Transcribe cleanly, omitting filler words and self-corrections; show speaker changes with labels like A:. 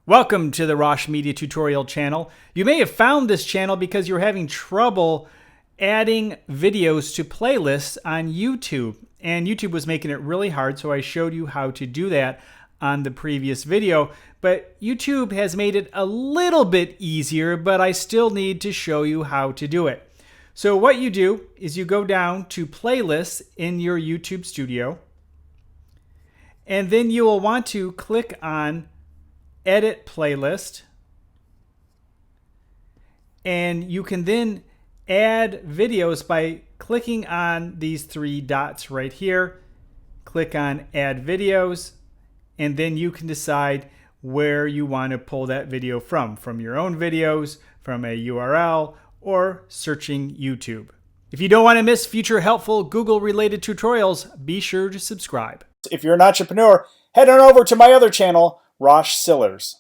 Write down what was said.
A: Welcome to the Rosh Media Tutorial channel. You may have found this channel because you're having trouble adding videos to playlists on YouTube. And YouTube was making it really hard, so I showed you how to do that on the previous video. But YouTube has made it a little bit easier, but I still need to show you how to do it. So what you do is you go down to Playlists in your YouTube Studio, and then you will want to click on Edit Playlist, and you can then add videos by clicking on these three dots right here. Click on Add Videos, and then you can decide where you want to pull that video from your own videos, from a URL, or searching YouTube. If you don't want to miss future helpful Google-related tutorials, be sure to subscribe.
B: If you're an entrepreneur, head on over to my other channel, Rosh Sillers.